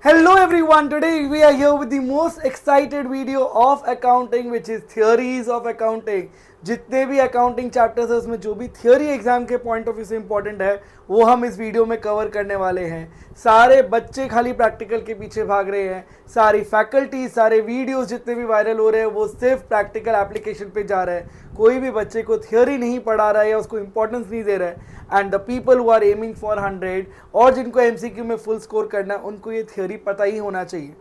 Hello everyone, today we are here with the most excited video of accounting which is theories of accounting. जितने भी accounting chapters है उसमें जो भी theory exam के point of view से important है वो हम इस वीडियो में कवर करने वाले हैं। सारे बच्चे खाली प्रैक्टिकल के पीछे भाग रहे हैं, सारी फैकल्टी सारे वीडियोस जितने भी वायरल हो रहे हैं वो सिर्फ प्रैक्टिकल एप्लीकेशन पे जा रहे हैं। कोई भी बच्चे को थियोरी नहीं पढ़ा रहा है या उसको इंपॉर्टेंस नहीं दे रहा है। And the people who are aiming for 100 और जिनको एमसीक्यू में फुल स्कोर करना है उनको ये थियोरी पता ही होना चाहिए।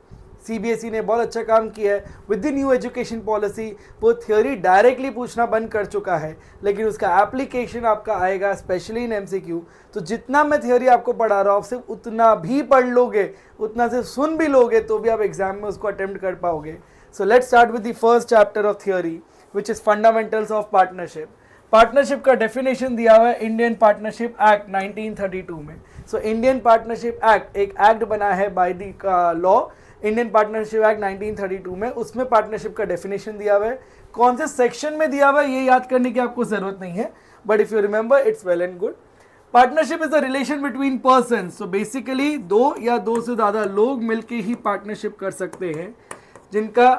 सीबीएसई ने बहुत अच्छा काम किया है with the new education policy. वो थियोरी डायरेक्टली पूछना बंद कर चुका है, लेकिन उसका एप्लीकेशन आपका आएगा स्पेशली इन एमसीक्यू। तो जितना मैं थियोरी आपको पढ़ा रहा हूँ सिर्फ उतना भी पढ़ लोगे, उतना से सुन भी लोगे तो भी आप एग्जाम में उसको अटेम्प्ट कर पाओगे। So let's start with the first chapter of theory which is fundamentals of partnership. Partnership का डेफिनेशन दिया हुआ है इंडियन पार्टनरशिप एक्ट 1932 में। सो इंडियन पार्टनरशिप एक्ट एक एक्ट बना है by the law, Indian partnership act 1932 में। उसमें पार्टनरशिप का डेफिनेशन दिया हुआ है। कौन से सेक्शन में दिया हुआ है ये याद करने की आपको जरूरत नहीं है, but if you remember it's well and good. Partnership is a relation between person. So basically दो या दो से ज़्यादा लोग मिलकर ही पार्टनरशिप कर सकते हैं, जिनका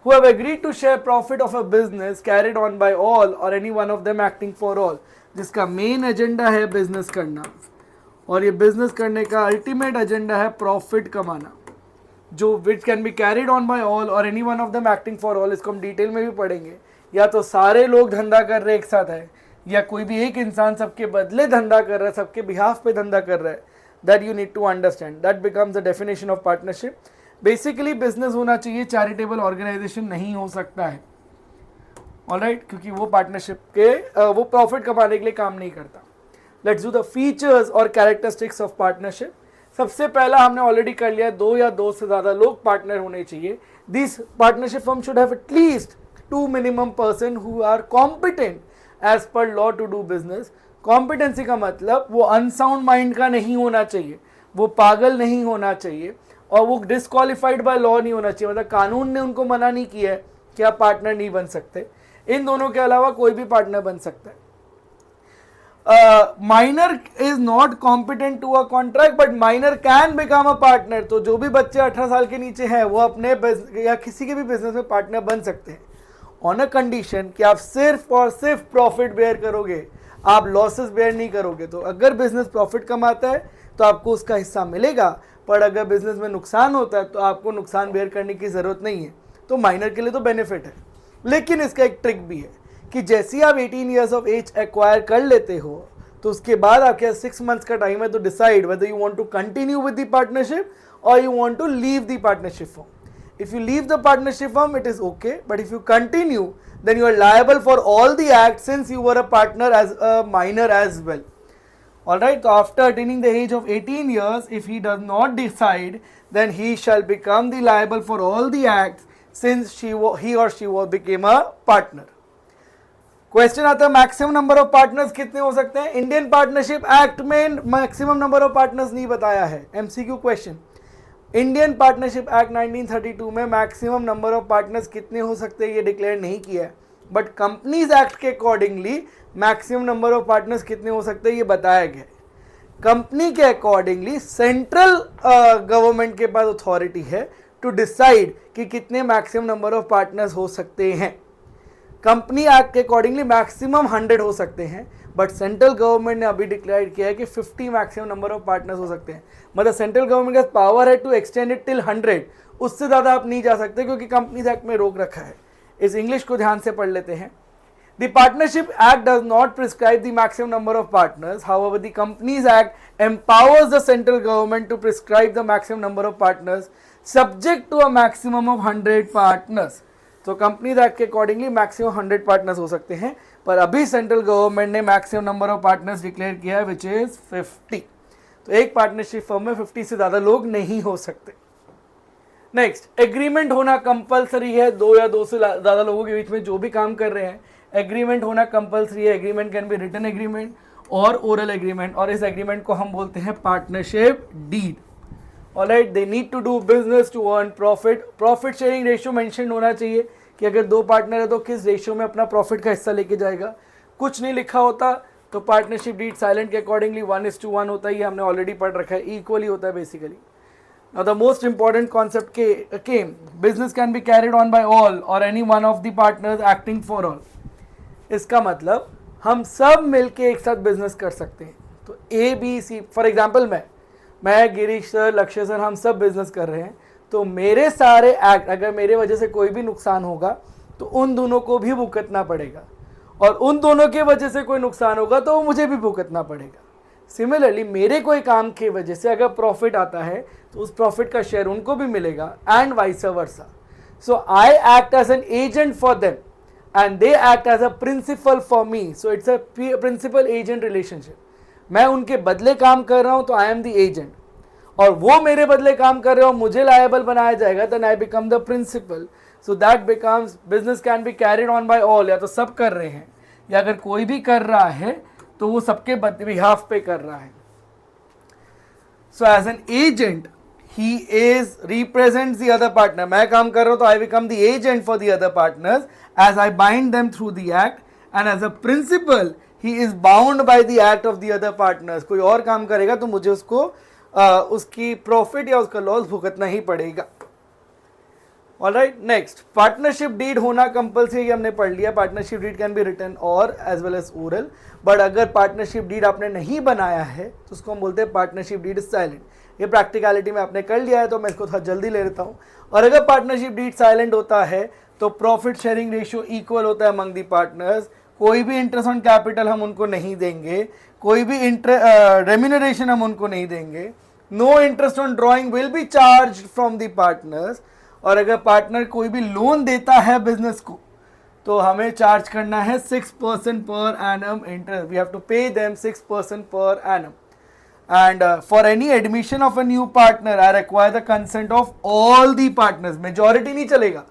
who have agreed to share profit of a business carried on by all or any one of them acting for all, जिसका मेन एजेंडा है बिजनेस करना और ये बिजनेस करने का अल्टीमेट एजेंडा है प्रॉफिट कमाना, जो which can be carried on by all or any one of them acting for all. इसको हम डिटेल में भी पढ़ेंगे। या तो सारे लोग धंधा कर रहे एक साथ है, या कोई भी एक इंसान सबके बदले धंधा कर रहा है, सबके बिहाफ पे धंधा कर रहा है। That you need to understand, that becomes the definition of partnership. Basically business होना चाहिए, चैरिटेबल ऑर्गेनाइजेशन नहीं हो सकता है, ऑलराइट, क्योंकि वो पार्टनरशिप के वो प्रॉफिट कमाने के लिए काम नहीं करता। लेट्स डू द फीचर्स और कैरेक्टरिस्टिक्स ऑफ पार्टनरशिप। सबसे पहला हमने ऑलरेडी कर लिया, दो या दो से ज़्यादा लोग पार्टनर होने चाहिए। This partnership firm should have at least 2 minimum person who are competent as per law to do business. Competency का मतलब वो अनसाउंड माइंड का नहीं होना चाहिए, वो पागल नहीं होना चाहिए और वो डिस्क्वालिफाइड बाय लॉ नहीं होना चाहिए, मतलब कानून ने उनको मना नहीं किया है कि आप पार्टनर नहीं बन सकते। इन दोनों के अलावा कोई भी पार्टनर बन सकता है। Minor is not competent to a contract but minor can become a partner. तो जो भी बच्चे 18 साल के नीचे हैं वो अपने या किसी के भी बिजनेस में पार्टनर बन सकते हैं, ऑन अ कंडीशन कि आप सिर्फ और सिर्फ प्रॉफिट बेयर करोगे, आप लॉसेस बेयर नहीं करोगे। तो अगर बिजनेस प्रॉफिट कमाता है तो आपको उसका हिस्सा मिलेगा, पर अगर बिजनेस में नुकसान होता है तो आपको नुकसान बेयर करने की ज़रूरत नहीं है। तो माइनर के लिए तो बेनिफिट है, लेकिन इसका एक ट्रिक भी है कि जैसे ही आप 18 ईयर्स ऑफ एज एक्वायर कर लेते हो तो उसके बाद आपके 6 मंथ्स का टाइम है to decide whether you want to continue with the partnership or you want to leave the partnership firm. If you leave the partnership firm it is okay, but if you continue then you are liable for all the acts since you were a partner as a minor as well. Alright, so after attaining the age of 18 years, if he does not decide, then he shall become the liable for all the acts since he or she became a partner. Question आता है maximum number of partners कितने हो सकते हैं। Indian partnership act में maximum number of partners नहीं बताया है। MCQ question, Indian partnership act 1932 में मैक्सिमम नंबर ऑफ पार्टनर्स कितने हो सकते हैं ये डिक्लेयर नहीं किया है, बट कंपनीज एक्ट के accordingly maximum number of partners कितने हो सकते हैं ये बताया गया है। कंपनी के अकॉर्डिंगली सेंट्रल गवर्नमेंट के पास अथॉरिटी है टू डिसाइड कि कितने मैक्सिमम नंबर ऑफ पार्टनर्स हो सकते हैं। कंपनी एक्ट के अकॉर्डिंगली मैक्सिमम 100 हो सकते हैं, बट सेंट्रल गवर्नमेंट ने अभी डिक्लेयर किया है कि 50 मैक्सिमम नंबर ऑफ पार्टनर्स हो सकते हैं। मतलब सेंट्रल गवर्नमेंट का पावर है टू एक्सटेंड इट टिल 100, उससे ज़्यादा आप नहीं जा सकते क्योंकि कंपनीज एक्ट में रोक रखा है। इस इंग्लिश को ध्यान से पढ़ लेते हैं। The Partnership Act does not prescribe the maximum number of partners. However, the Companies Act empowers the central government to prescribe the maximum number of partners subject to a maximum of 100 partners. तो companies act के accordingly maximum 100 partners हो सकते हैं, पर अभी central government ने maximum number of partners declare किया है विच इज 50। तो एक पार्टनरशिप फर्म में 50 से ज़्यादा लोग नहीं हो सकते। नेक्स्ट, एग्रीमेंट होना कंपलसरी है। दो या दो से ज़्यादा लोगों के बीच में जो भी काम कर रहे हैं एग्रीमेंट होना कंपलसरी है। Agreement can be written agreement और ओरल एग्रीमेंट, और इस एग्रीमेंट को हम बोलते हैं partnership deed. Alright, they need to do business to earn profit. Profit sharing ratio mention होना चाहिए कि अगर दो पार्टनर है तो किस रेशियो में अपना प्रॉफिट का हिस्सा लेके जाएगा। कुछ नहीं लिखा होता तो पार्टनरशिप डीड साइलेंट के अकॉर्डिंगली 1:1 होता है, ये हमने ऑलरेडी पढ़ रखा है, इक्वली होता है basically. Now the most important concept came. Business can be carried on by all or any one of the partners acting for all. इसका मतलब हम सब मिलके एक साथ बिजनेस कर सकते हैं. तो A B C, for example मैं गिरीश सर, लक्ष्य सर, हम सब बिजनेस कर रहे हैं. तो मेरे सारे एक्ट, अगर मेरे वजह से कोई भी नुकसान होगा तो उन दोनों को भी भुगतना पड़ेगा, और उन दोनों के वजह से कोई नुकसान होगा तो मुझे भी भुगतना पड़ेगा. सिमिलरली मेरे कोई काम की वजह से अगर प्रॉफिट आता है तो उस प्रॉफिट का शेयर उनको भी मिलेगा, and vice versa. So I act as an agent for them and they act as a principal for me. So it's a principal agent relationship. मैं उनके बदले काम कर रहा हूं तो आई एम द एजेंट, और वो मेरे बदले काम कर रहे हो, मुझे लायबल बनाया जाएगा, then I become the principal. So that becomes business can be carried on by all. या तो सब कर रहे हैं, या अगर कोई भी कर रहा है तो वो सबके बिहाफ पे कर रहा है. So as an agent he is represents the other partner. मैं काम कर रहा हूं तो I become the agent for the other partners as I bind them through the act, and as a principal he is bound by the act of the other partners. कोई और काम करेगा तो मुझे उसको उसकी प्रॉफिट या उसका लॉस भुगतना ही पड़ेगा. ऑलराइट, नेक्स्ट, पार्टनरशिप डीड होना कंपल्सरी, हमने पढ़ लिया. Partnership deed can be written or as well as oral. But अगर पार्टनरशिप डीड आपने नहीं बनाया है तो उसको हम बोलते हैं पार्टनरशिप डीड इज साइलेंट. ये प्रैक्टिकलिटी में आपने कर लिया है तो मैं इसको थोड़ा जल्दी ले लेता हूँ. और अगर पार्टनरशिप डीड साइलेंट होता है तो प्रॉफिट शेयरिंग रेशियो इक्वल होता है अमंग दी पार्टनर्स. कोई भी इंटरेस्ट ऑन कैपिटल हम उनको नहीं देंगे, कोई भी रेम्यूनरेशन हम उनको नहीं देंगे. No interest on drawing will be charge from the partners. और अगर पार्टनर कोई भी लोन देता है बिजनेस को तो हमें चार्ज करना है 6% per annum interest. We have to pay them 6% per annum. And for any admission of a new partner I require the consent of all the partners. Majority नहीं चलेगा,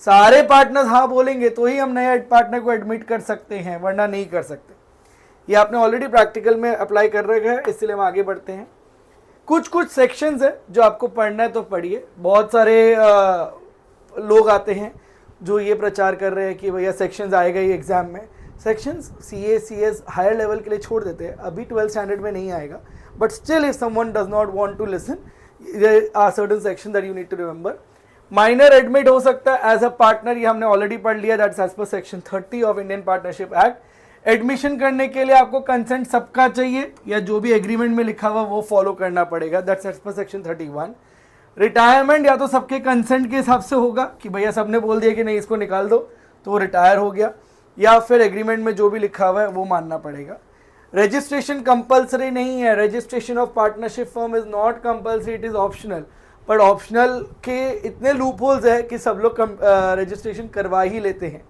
सारे पार्टनर्स हाँ बोलेंगे तो ही हम नए पार्टनर को एडमिट कर सकते हैं, वरना नहीं कर सकते. ये आपने ऑलरेडी प्रैक्टिकल में अप्लाई कर रखा है, इसलिए हम आगे बढ़ते हैं. कुछ सेक्शंस है जो आपको पढ़ना है तो पढ़िए. बहुत सारे लोग आते हैं जो ये प्रचार कर रहे हैं कि भैया सेक्शंस आएगा ही एग्जाम में. Sections CA CS higher level के लिए छोड़ देते हैं, अभी 12th स्टैंडर्ड में नहीं आएगा. But still if someone does not want to listen, there are certain section that you need to remember. Minor admit हो सकता है एज अ पार्टनर, ये हमने ऑलरेडी पढ़ लिया, that's as per section 30 of Indian partnership act. Admission करने के लिए आपको कंसेंट सबका चाहिए, या जो भी एग्रीमेंट में लिखा हुआ वो फॉलो करना पड़ेगा, that's as per section 31. Retirement या तो सबके कंसेंट के हिसाब से होगा कि भैया सबने बोल दिया कि नहीं इसको निकाल दो तो वो रिटायर हो गया, या फिर एग्रीमेंट में जो भी लिखा हुआ है वो मानना पड़ेगा. रजिस्ट्रेशन कंपल्सरी नहीं है. Registration of partnership firm is not compulsory, it is optional. पर ऑप्शनल के इतने लूप होल्स है कि सब लोग रजिस्ट्रेशन करवा ही लेते हैं.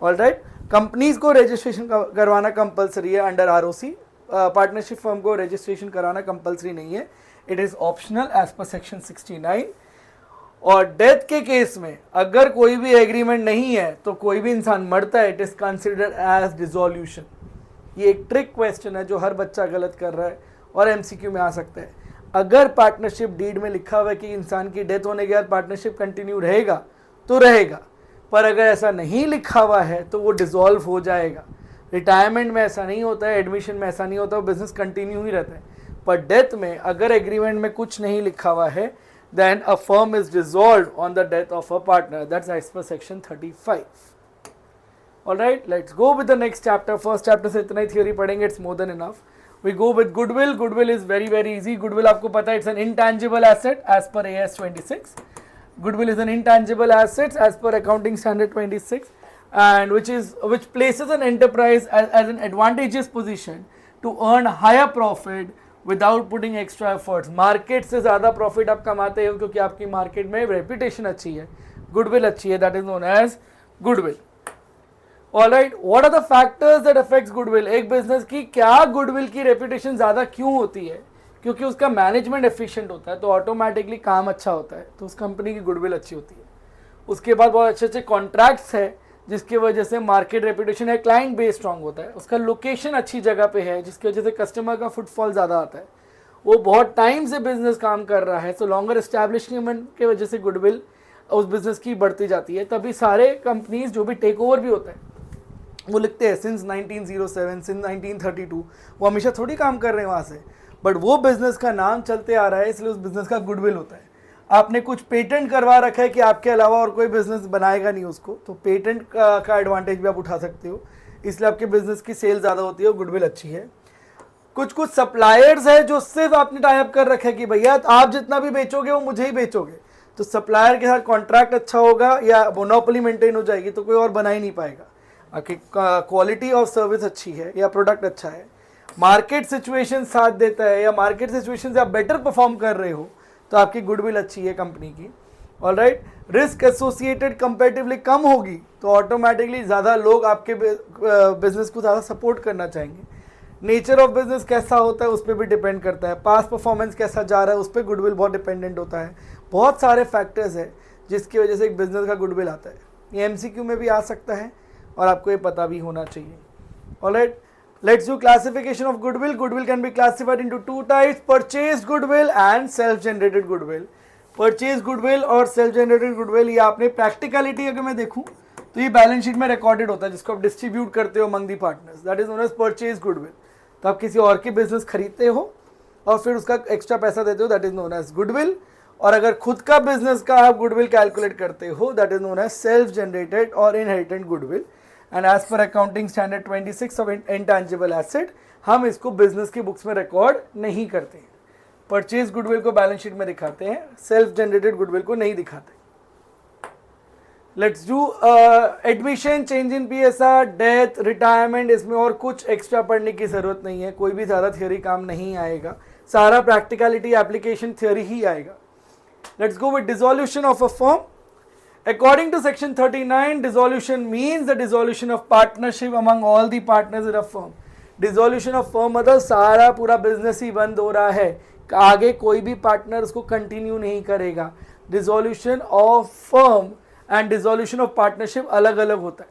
ऑलराइट, कंपनीज को रजिस्ट्रेशन करवाना कंपल्सरी है अंडर ROC. पार्टनरशिप फर्म को रजिस्ट्रेशन कराना कंपल्सरी नहीं है, it is optional as per section 69. और डेथ के केस में अगर कोई भी एग्रीमेंट नहीं है तो कोई भी इंसान मरता है, it is considered as dissolution. ये एक ट्रिक क्वेश्चन है जो हर बच्चा गलत कर रहा है और MCQ में आ सकता है. अगर पार्टनरशिप डीड में लिखा हुआ है कि इंसान की डेथ होने के बाद पार्टनरशिप कंटिन्यू रहेगा तो रहेगा, पर अगर ऐसा नहीं लिखा हुआ है तो वो डिसॉल्व हो जाएगा. रिटायरमेंट में ऐसा नहीं होता है, एडमिशन में ऐसा नहीं होता, वो बिजनेस कंटिन्यू ही रहता है. पर डेथ में अगर एग्रीमेंट में कुछ नहीं लिखा हुआ है, then a firm is dissolved on the death of a partner. That's as per section 35. Alright, let's go with the next chapter. First chapter से इतना ही theory पढ़ेंगे, it's more than enough. We go with goodwill. Goodwill is very easy. Goodwill आपको पता है, it's an intangible asset as per AS 26. Goodwill is an intangible asset as per accounting standard 26, and which places an enterprise as an advantageous position to earn higher profit without putting extra efforts. Market से ज़्यादा profit आप कमाते हो क्योंकि आपकी market में reputation अच्छी है, गुडविल अच्छी है, that is known as goodwill. Alright, what are the factors that affects goodwill. एक बिजनेस की क्या गुडविल की रेपुटेशन ज़्यादा क्यों होती है? क्योंकि उसका मैनेजमेंट एफिशिएंट होता है तो ऑटोमेटिकली काम अच्छा होता है, तो उस कंपनी की गुडविल अच्छी होती है. उसके बाद बहुत अच्छे कॉन्ट्रैक्ट्स है जिसकी वजह से मार्केट रेपुटेशन है, क्लाइंट बेस स्ट्रांग होता है, उसका लोकेशन अच्छी जगह पे है जिसकी वजह से कस्टमर का फुटफॉल ज़्यादा आता है, वो बहुत टाइम से बिजनेस काम कर रहा है, तो लॉन्गर एस्टैब्लिशमेंट के वजह से गुडविल उस बिजनेस की बढ़ती जाती है. तभी सारे कंपनीज जो भी टेक ओवर भी होता है वो लिखते हैं सिंस 1907, सिंस 1932, वो हमेशा थोड़ी काम कर रहे हैं वहाँ से, बट वो बिजनेस का नाम चलते आ रहा है इसलिए उस बिजनेस का गुडविल होता है. आपने कुछ पेटेंट करवा रखा है कि आपके अलावा और कोई बिजनेस बनाएगा नहीं उसको, तो पेटेंट का एडवांटेज भी आप उठा सकते हो, इसलिए आपके बिजनेस की सेल ज़्यादा होती है और गुडविल अच्छी है। कुछ कुछ सप्लायर्स है जो सिर्फ आपने टाई अप कर रखा है कि भैया आप जितना भी बेचोगे वो मुझे ही बेचोगे, तो सप्लायर के साथ कॉन्ट्रैक्ट अच्छा होगा या मोनोपोली मेंटेन हो जाएगी तो कोई और बना ही नहीं पाएगा। आपकी क्वालिटी ऑफ सर्विस अच्छी है या प्रोडक्ट अच्छा है, मार्केट सिचुएशन साथ देता है या मार्केट सिचुएशन से आप बेटर परफॉर्म कर रहे हो, तो आपकी गुडविल अच्छी है कंपनी की। ऑलराइट, रिस्क एसोसिएटेड कंपैरेटिवली कम होगी तो ऑटोमेटिकली ज़्यादा लोग आपके बिजनेस को ज़्यादा सपोर्ट करना चाहेंगे। नेचर ऑफ बिजनेस कैसा होता है उस पर भी डिपेंड करता है, पास्ट परफॉर्मेंस कैसा जा रहा है उस पर गुडविल बहुत डिपेंडेंट होता है। बहुत सारे फैक्टर्स है जिसकी वजह से एक बिजनेस का गुडविल आता है। ये MCQ में भी आ सकता है और आपको ये पता भी होना चाहिए। Alright, let's do classification of goodwill. Goodwill can be classified into two types: purchased goodwill and self-generated goodwill. Purchased goodwill और self-generated goodwill, ये आपने practicality अगर मैं देखूं तो ये बैलेंस शीट में रिकॉर्डेड होता है जिसको आप डिस्ट्रीब्यूट करते हो among the partners. That is known as purchased goodwill. तो आप किसी और की बिजनेस खरीदते हो और फिर उसका एक्स्ट्रा पैसा देते हो, that is known as goodwill. और अगर खुद का बिजनेस का आप गुडविल कैलकुलेट करते हो, that is known as self generated or inherited goodwill. And as per accounting standard 26 of intangible asset, हम इसको बिजनेस की बुक्स में रिकॉर्ड नहीं करते हैं। परचेज गुडविल को बैलेंस शीट में दिखाते हैं, सेल्फ जनरेटेड गुडविल को नहीं दिखाते। Let's do admission, change in PSR, death, retirement. इसमें और कुछ एक्स्ट्रा पढ़ने की जरूरत नहीं है, कोई भी ज़्यादा थियोरी काम नहीं आएगा, सारा प्रैक्टिकलिटी एप्लीकेशन थियोरी ही आएगा। Let's go with dissolution of a firm. According to section 39, dissolution means the dissolution of partnership among all the partners in a firm. Dissolution of firm मतलब सारा पूरा बिजनेस ही बंद हो रहा है, आगे कोई भी पार्टनर उसको कंटिन्यू नहीं करेगा। Dissolution of firm and dissolution of partnership अलग अलग होता है।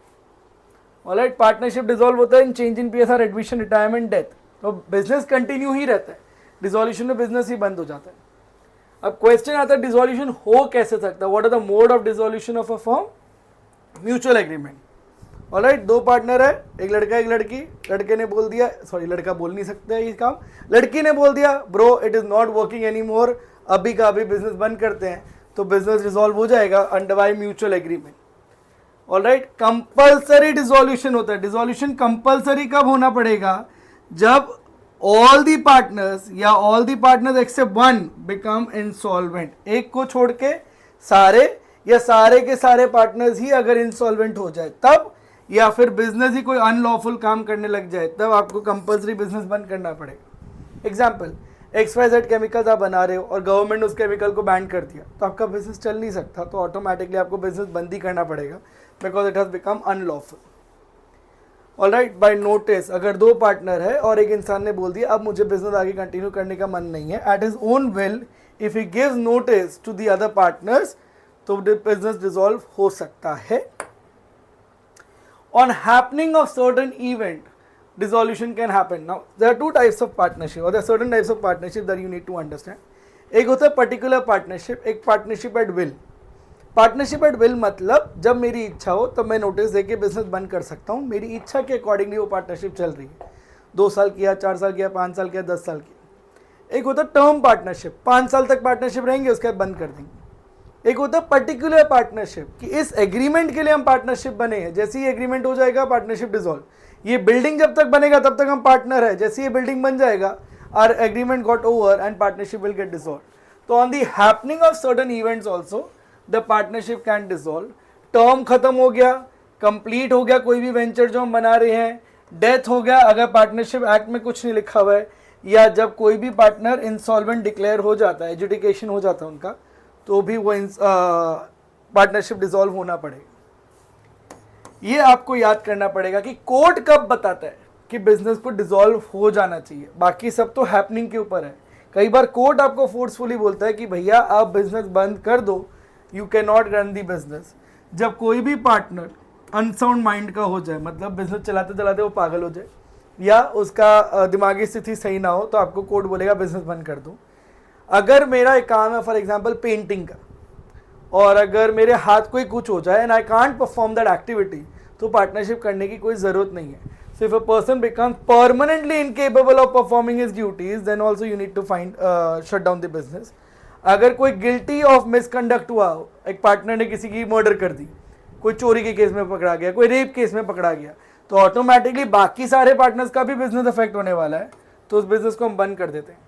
ऑलराइट, पार्टनरशिप डिसॉल्व होता है in change in PSR, admission, retirement, death, तो बिजनेस कंटिन्यू ही रहता है। डिसोल्यूशन में बिजनेस ही बंद हो जाता है। अब क्वेश्चन आता है डिसोल्यूशन हो कैसे सकता है, what are the mode of dissolution of a firm? Mutual agreement. Alright, दो पार्टनर है, एक लड़का एक लड़की, लड़के ने बोल दिया, सॉरी लड़का बोल नहीं सकता है ये काम, लड़की ने बोल दिया bro it is not working any more, अभी का अभी बिजनेस बंद करते हैं, तो बिजनेस डिसॉल्व हो जाएगा under by mutual agreement. Alright, compulsory dissolution होता है। डिसोल्यूशन कंपल्सरी कब होना पड़ेगा? जब all the partners या all the partners except one become insolvent, एक को छोड़ के सारे या सारे के सारे पार्टनर्स ही अगर इंसॉल्वेंट हो जाए तब, या फिर बिजनेस ही कोई अनलॉफुल काम करने लग जाए तब आपको कंपल्सरी बिजनेस बंद करना पड़ेगा। एग्जाम्पल, XYZ केमिकल्स आप बना रहे हो और गवर्नमेंट उस केमिकल को बैन कर दिया तो आपका बिजनेस चल नहीं सकता, तो ऑटोमेटिकली आपको बिजनेस बंद ही करना पड़ेगा because it has become unlawful. Alright, by notice, अगर दो पार्टनर है और एक इंसान ने बोल दिया अब मुझे बिजनेस आगे कंटिन्यू करने का मन नहीं है, at his own will, if he gives notice to the other partners, तो बिजनेस डिसॉल्व हो सकता है। On happening of certain event, dissolution can happen. Now there are two types of partnership, or there are certain types of partnership that you need to understand. एक होता है particular partnership, एक partnership at will. Partnership at will मतलब जब मेरी इच्छा हो तब मैं नोटिस देके बिजनेस बंद कर सकता हूँ, मेरी इच्छा के अकॉर्डिंगली वो पार्टनरशिप चल रही है। 2 साल किया, 4 साल किया, 5 साल किया, 10 साल किया। एक होता है टर्म पार्टनरशिप, 5 साल तक पार्टनरशिप रहेंगे उसके बाद बंद कर देंगे। एक होता है पर्टिकुलर पार्टनरशिप कि इस एग्रीमेंट के लिए हम पार्टनरशिप बने हैं, जैसे ही एग्रीमेंट हो जाएगा पार्टनरशिप डिसॉल्व। ये बिल्डिंग जब तक बनेगा तब तक हम पार्टनर है, जैसे ये बिल्डिंग बन जाएगा our agreement got over and partnership will get dissolve. तो on the happening of certain events also the partnership can dissolve. Term खत्म हो गया, कंप्लीट हो गया कोई भी वेंचर जो हम बना रहे हैं, डेथ हो गया अगर पार्टनरशिप एक्ट में कुछ नहीं लिखा हुआ है, या जब कोई भी पार्टनर इंसॉल्वेंट डिक्लेयर हो जाता है, एजुडिकेशन हो जाता है उनका, तो भी वो पार्टनरशिप डिसॉल्व होना पड़ेगा। ये आपको याद करना पड़ेगा कि कोर्ट कब बताता है कि बिजनेस को डिसॉल्व हो जाना चाहिए, बाकी सब तो हैपनिंग के ऊपर है। कई बार कोर्ट आपको फोर्सफुली बोलता है कि भैया आप बिजनेस बंद कर दो, you can not run the business. जब कोई भी पार्टनर अनसाउंड माइंड का हो जाए, मतलब बिजनेस चलाते चलाते वो पागल हो जाए या उसका दिमागी स्थिति सही ना हो, तो आपको कोर्ट बोलेगा बिजनेस बंद कर दो। अगर मेरा एक काम है फॉर एग्जाम्पल पेंटिंग का, और अगर मेरे हाथ को ही कुछ हो जाए and I can't perform that activity, तो पार्टनरशिप करने की कोई ज़रूरत नहीं है। So if a person becomes permanently incapable of performing his duties, then also you need to find shut down the business. अगर कोई गिल्टी ऑफ मिसकंडक्ट हुआ हो, एक पार्टनर ने किसी की मर्डर कर दी, कोई चोरी के केस में पकड़ा गया, कोई रेप केस में पकड़ा गया, तो ऑटोमेटिकली बाकी सारे पार्टनर्स का भी बिजनेस अफेक्ट होने वाला है, तो उस बिजनेस को हम बंद कर देते हैं।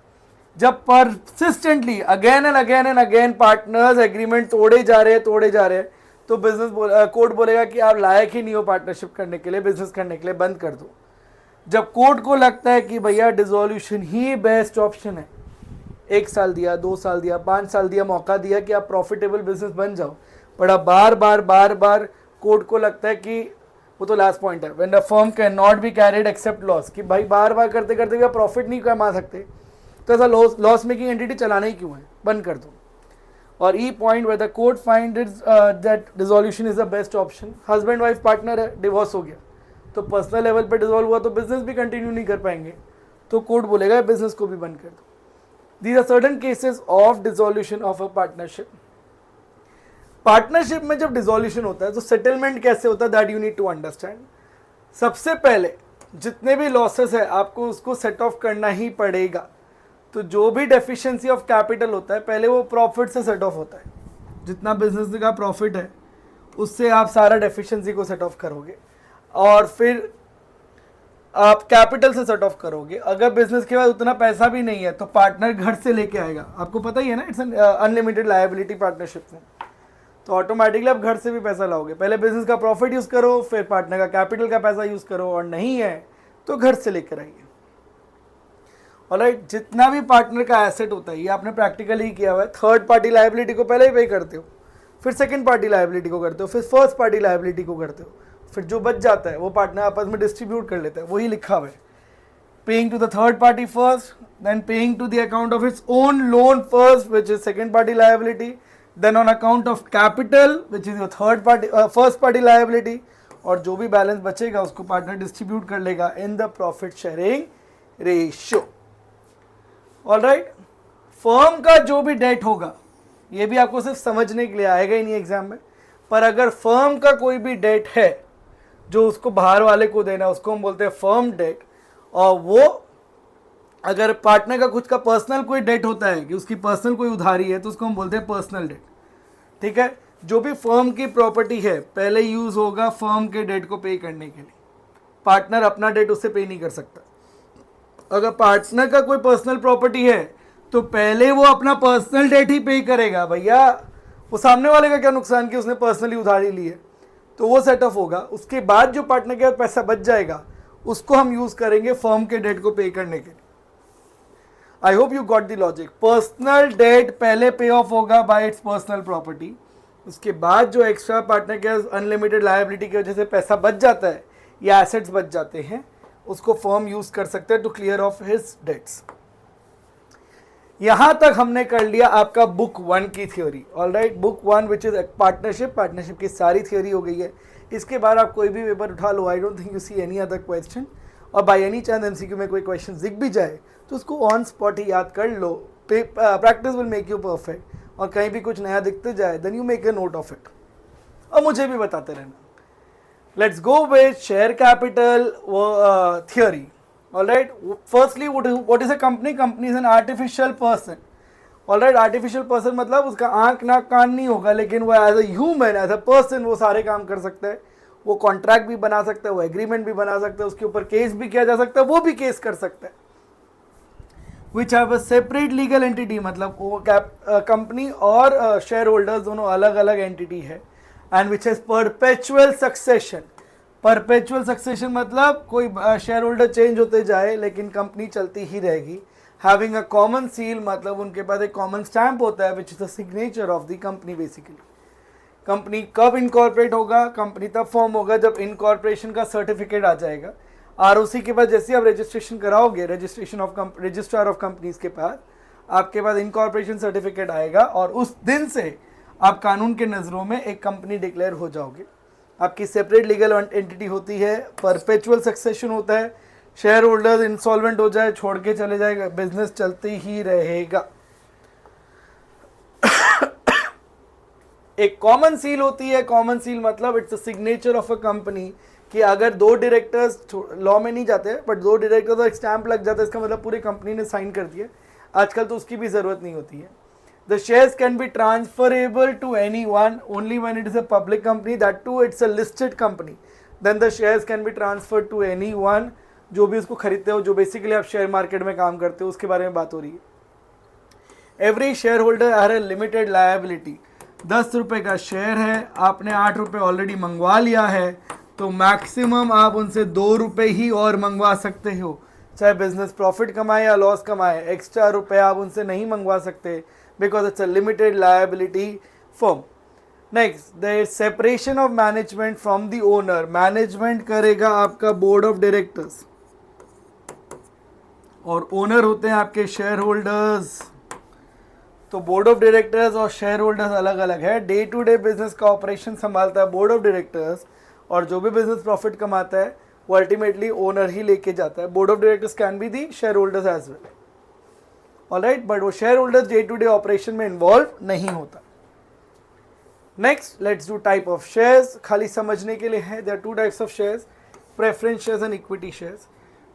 जब persistently again and again partners agreement तोड़े जा रहे हैं, तो बिजनेस कोर्ट बोलेगा कि आप लायक ही नहीं हो पार्टनरशिप करने के लिए, बिजनेस करने के लिए, बंद कर दो। जब कोर्ट को लगता है कि भैया डिसोल्यूशन ही बेस्ट ऑप्शन है, 1 साल दिया, 2 साल दिया, 5 साल दिया, मौका दिया कि आप प्रॉफिटेबल बिजनेस बन जाओ, बट अब बार बार कोर्ट को लगता है कि वो तो लास्ट पॉइंट है, when the firm can not be carried except loss, कि भाई बार बार करते करते भी आप प्रॉफिट नहीं कमा सकते, तो ऐसा लॉस मेकिंग एंटिटी चलाना ही क्यों है, बंद कर दो। और E point where the court find that dissolution is the best option, husband wife partner है, डिवोर्स हो गया, तो पर्सनल लेवल पे डिसॉल्व हुआ तो बिजनेस भी कंटिन्यू नहीं कर पाएंगे, तो कोर्ट बोलेगा बिजनेस को भी बंद कर दो। These are certain cases of dissolution of a partnership. Partnership में जब डिसोल्यूशन होता है तो सेटलमेंट कैसे होता है, that you need to understand. सबसे पहले जितने भी लॉसेस है आपको उसको सेट ऑफ करना ही पड़ेगा। तो जो भी डेफिशिएंसी ऑफ कैपिटल होता है पहले वो प्रॉफिट से सेट ऑफ होता है, जितना बिजनेस का प्रॉफिट है उससे आप सारा डेफिशिएंसी को सेट ऑफ करोगे, और फिर आप कैपिटल से सेट ऑफ करोगे। अगर बिजनेस के बाद उतना पैसा भी नहीं है तो पार्टनर घर से लेके आएगा, आपको पता ही है ना, it's an unlimited liability partnership में, तो ऑटोमेटिकली आप घर से भी पैसा लाओगे। पहले बिजनेस का प्रॉफिट यूज़ करो, फिर पार्टनर का कैपिटल का पैसा यूज़ करो, और नहीं है तो घर से लेकर आइए। ऑलराइट, जितना भी पार्टनर का एसेट होता है, ये आपने प्रैक्टिकली ही किया हुआ है, थर्ड पार्टी लायबिलिटी को पहले ही पे करते हो, फिर सेकंड पार्टी लायबिलिटी को करते हो, फिर फर्स्ट पार्टी लायबिलिटी को करते हो, फिर जो बच जाता है वो पार्टनर आपस में डिस्ट्रीब्यूट कर लेता है, वही लिखा हुआ है, paying to the third party first, then paying to the account of its own loan first which is second party liability, then on account of capital which is your third party first party liability, और जो भी balance बचेगा उसको partner distribute कर लेगा in the profit sharing ratio. Alright, firm का जो भी डेट होगा, ये भी आपको सिर्फ समझने के लिए आएगा ही नहीं एग्जाम में, पर अगर फर्म का कोई भी डेट है जो उसको बाहर वाले को देना है उसको हम बोलते हैं फर्म डेट, और वो अगर पार्टनर का खुद का पर्सनल कोई डेट होता है कि उसकी पर्सनल कोई उधारी है तो उसको हम बोलते हैं पर्सनल डेट। ठीक है, जो भी फर्म की प्रॉपर्टी है पहले यूज होगा फर्म के डेट को पे करने के लिए, पार्टनर अपना डेट उससे पे नहीं कर सकता। अगर पार्टनर का कोई पर्सनल प्रॉपर्टी है तो पहले वो अपना पर्सनल डेट ही पे करेगा, भैया वो सामने वाले का क्या नुकसान कि उसने पर्सनली उधारी ली है, तो वो सेट ऑफ होगा। उसके बाद जो पार्टनर के पास पैसा बच जाएगा उसको हम यूज करेंगे फर्म के डेट को पे करने के लिए। I hope you got the logic. Personal debt पहले पे ऑफ होगा बाय इट्स पर्सनल प्रॉपर्टी, उसके बाद जो एक्स्ट्रा पार्टनर के अनलिमिटेड लायबिलिटी की वजह से पैसा बच जाता है या एसेट्स बच जाते हैं उसको फर्म यूज कर सकते हैं to clear off his debts. यहां तक हमने कर लिया आपका बुक 1 की थ्योरी। ऑलराइट, बुक 1 विच इज पार्टनरशिप की सारी थ्योरी हो गई है। इसके बाद आप कोई भी पेपर उठा लो, I don't think you see any other question, or by any chance MCQ में कोई क्वेश्चन दिख भी जाए तो उसको ऑन स्पॉट ही याद कर लो। Practice will make you perfect, और कहीं भी कुछ नया दिखते जाए then you make a note of it, और मुझे भी बताते रहना। Let's go with share capital theory. Alright, firstly what is a company? Company is an artificial person. Alright, artificial person मतलब उसका आंख नाक कान नहीं होगा, लेकिन वो as a human as a person वो सारे काम कर सकता है। वो कॉन्ट्रैक्ट भी बना सकता है, वो एग्रीमेंट भी बना सकता है, उसके ऊपर केस भी किया जा सकता है, वो भी केस कर सकता है। Which have a separate legal entity, मतलब वो कंपनी और शेयर होल्डर्स दोनों अलग अलग एंटिटी है। And which has perpetual succession. Perpetual succession मतलब कोई शेयर होल्डर चेंज होते जाए लेकिन कंपनी चलती ही रहेगी। हैविंग अ कॉमन सील मतलब उनके पास एक कॉमन स्टैम्प होता है which is the signature of the company. Basically company कब इनकॉर्पोरेट होगा, कंपनी तब फॉर्म होगा जब इनकॉर्पोरेशन का सर्टिफिकेट आ जाएगा। आरओसी के पास जैसे आप रजिस्ट्रेशन कराओगे रजिस्ट्रार ऑफ कंपनीज के पास, आपके पास इनकॉर्पोरेशन सर्टिफिकेट आएगा और उस दिन से आप कानून के नज़रों में एक कंपनी डिक्लेयर हो जाओगे। आपकी सेपरेट लीगल एंटिटी होती है, परपेचुअल सक्सेशन होता है, शेयर होल्डर्स इंसॉल्वेंट हो जाए छोड़ के चले जाएगा, बिजनेस चलते ही रहेगा। एक कॉमन सील होती है। कॉमन सील मतलब it's a signature of a company, कि अगर 2 डायरेक्टर्स लॉ में नहीं जाते बट 2 डायरेक्टर्स एक स्टैंप लग जाता है, इसका मतलब पूरी कंपनी ने साइन कर दिया। आजकल तो उसकी भी ज़रूरत नहीं होती है। The shares can be transferable to anyone only when it is a public company, that too it's a listed company. Then the shares can be transferred to anyone. जो भी उसको खरीदते हो, जो बेसिकली आप शेयर मार्केट में काम करते हो, उसके बारे में बात हो रही है. Every share holder have a limited liability. 10 रुपये का शेयर है, आपने 8 रुपये ऑलरेडी मंगवा लिया है, तो मैक्सिमम आप उनसे 2 रुपये ही और मंगवा सकते हो. चाहे बिजनेस प्रॉफिट कमाए या लॉस कमाए, एक्स्ट्रा रुपये आप उनसे नहीं मंगवा सकते, because it's a limited liability firm. Next, there is separation of management from the owner. Management करेगा आपका board of directors और ओनर होते हैं आपके शेयर होल्डर्स. तो बोर्ड ऑफ डायरेक्टर्स और शेयर होल्डर्स अलग अलग है. डे टू डे बिजनेस का ऑपरेशन संभालता है बोर्ड ऑफ डायरेक्टर्स, और जो भी बिजनेस प्रॉफिट कमाता है वो अल्टीमेटली ओनर ही लेके जाता है. Board of directors can be the share holders as well. Alright, but वो share holders day to day operation में इन्वॉल्व नहीं होता. Next, let's do type of shares. खाली समझने के लिए है, there are 2 types of shares, preference shares and equity shares.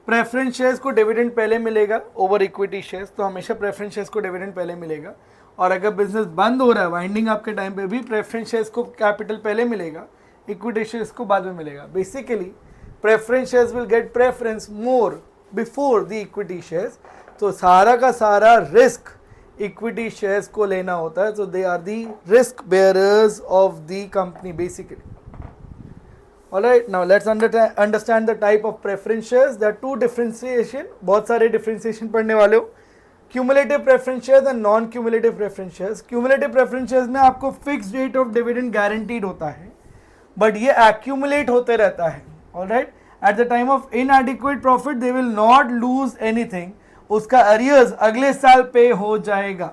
Preference shares को डिविडेंड पहले मिलेगा ओवर इक्विटी शेयर्स, तो हमेशा प्रेफरेंस शेयर्स को डिविडेंड पहले मिलेगा. और अगर बिजनेस बंद हो रहा है वाइंडिंग अप के टाइम पे भी प्रेफरेंस शेयर्स को कैपिटल पहले मिलेगा, इक्विटी शेयर्स को बाद में मिलेगा. Basically preference shares will get preference more before the equity shares. तो सारा का सारा रिस्क इक्विटी शेयर्स को लेना होता है. तो they are the risk bearers of the company basically. Alright, now let's understand the type of preference shares. There are 2 differentiation, बहुत सारे डिफरेंशिएशन पढ़ने वाले हो. Cumulative preference shares and non cumulative preference shares. Cumulative preference shares में आपको fixed rate of dividend guaranteed होता है, but ये एक्यूमुलेट होते रहता है. Alright, at the time of inadequate profit they will not lose anything. उसका अरियर्स अगले साल पे हो जाएगा.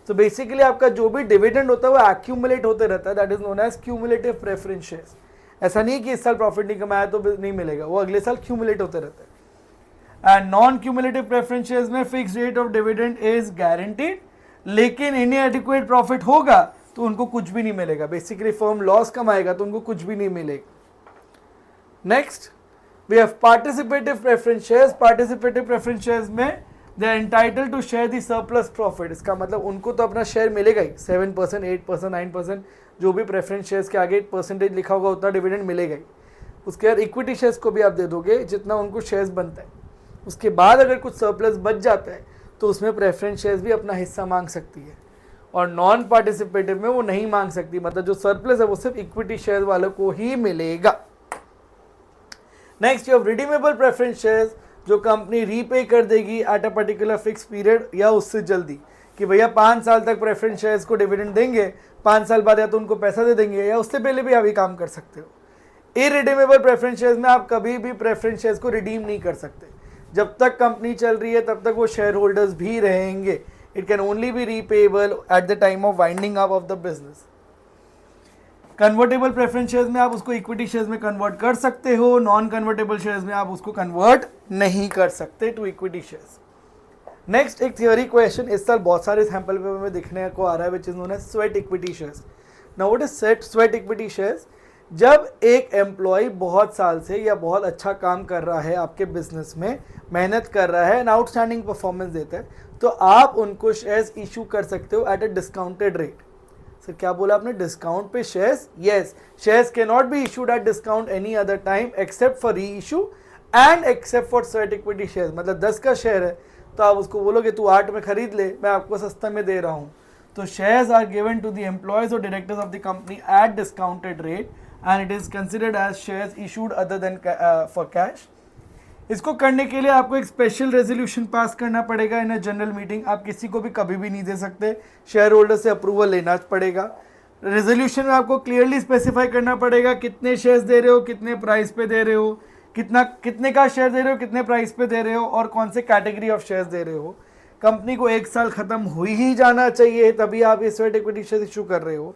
तो बेसिकली आपका जो भी डिविडेंड होता है वो एक्यूमुलेट होते रहता है. That is known as cumulative preference shares. ऐसा नहीं कि इस साल प्रॉफिट नहीं कमाया तो नहीं मिलेगा, वो अगले साल क्यूमुलेट होते रहता है. And non cumulative preference shares में fix rate of dividend is guaranteed, लेकिन इनएडिक्वेट प्रॉफिट होगा तो उनको कुछ भी नहीं मिलेगा. बेसिकली फर्म लॉस कमाएगा तो उनको कुछ भी नहीं मिलेगा. Next, we have participative preference shares. Participative preference shares में they are entitled to share the surplus profit. इसका मतलब उनको तो अपना शेयर मिलेगा ही, 7%, 8%, 9%, जो भी प्रेफरेंस शेयर्स के आगे परसेंटेज लिखा होगा उतना डिविडेंड मिलेगा ही. उसके बाद इक्विटी शेयर्स को भी आप दे दोगे जितना उनको शेयर्स बनता है. उसके बाद अगर कुछ सरप्लस बच जाता है तो उसमें प्रेफरेंस शेयर्स भी अपना हिस्सा मांग सकती है, और नॉन पार्टिसिपेटिव में वो नहीं मांग सकती. मतलब जो सरप्लस है वो सिर्फ इक्विटी शेयर वालों को ही मिलेगा. Next, you have redeemable preference shares, जो कंपनी रीपे कर देगी at a particular fix period या उससे जल्दी. कि भैया 5 साल तक प्रेफरेंस शेयर्स को डिविडेंड देंगे, 5 साल बाद या तो उनको पैसा दे देंगे या उससे पहले भी आप ये काम कर सकते हो. इरिडीमेबल प्रेफरेंस शेयर्स में आप कभी भी प्रेफरेंस शेयर्स को रिडीम नहीं कर सकते. जब तक कंपनी चल रही है तब तक वो शेयर होल्डर्स भी रहेंगे. It can only be repayable at the time of winding up of the business. Convertible preference shares में आप उसको इक्विटी शेयर्स में कन्वर्ट कर सकते हो. नॉन कन्वर्टेबल शेयर्स में आप उसको कन्वर्ट नहीं कर सकते टू इक्विटी शेयर्स. नेक्स्ट, एक थियोरी क्वेश्चन इस साल बहुत सारे सैंपल पेपर में दिखने को आ रहा है, which is known as sweat equity shares. Now what is sweat equity shares? जब एक एम्प्लॉय बहुत साल से या बहुत अच्छा काम कर रहा है आपके बिजनेस में, मेहनत कर रहा है एंड आउटस्टैंडिंग परफॉर्मेंस देता है, तो आप उनको शेयर्स इशू कर सकते हो at a discounted rate. Sir क्या बोला आपने? डिस्काउंट पे shares? Yes, shares can not be issued at discount any other time except for री issue and except for sweat equity shares. मतलब 10 का शेयर है तो आप उसको बोलोगे तू 8 में खरीद ले, मैं आपको सस्ता में दे रहा हूँ. तो shares are given to the employees और directors of the company at discounted rate and it is considered as shares issued other than for cash. इसको करने के लिए आपको एक स्पेशल रेजोल्यूशन पास करना पड़ेगा इन अ जनरल मीटिंग. आप किसी को भी कभी भी नहीं दे सकते, शेयर होल्डर से अप्रूवल लेना पड़ेगा. रेजोल्यूशन में आपको क्लियरली स्पेसिफाई करना पड़ेगा कितने शेयर्स दे रहे हो, कितने प्राइस पे दे रहे हो, कितने का शेयर दे रहे हो, कितने प्राइस पे दे रहे हो और कौन से कैटेगरी ऑफ शेयर्स दे रहे हो. कंपनी को 1 साल खत्म हो ही जाना चाहिए तभी आप ये स्वेट इक्विटी शेयर इशू कर रहे हो.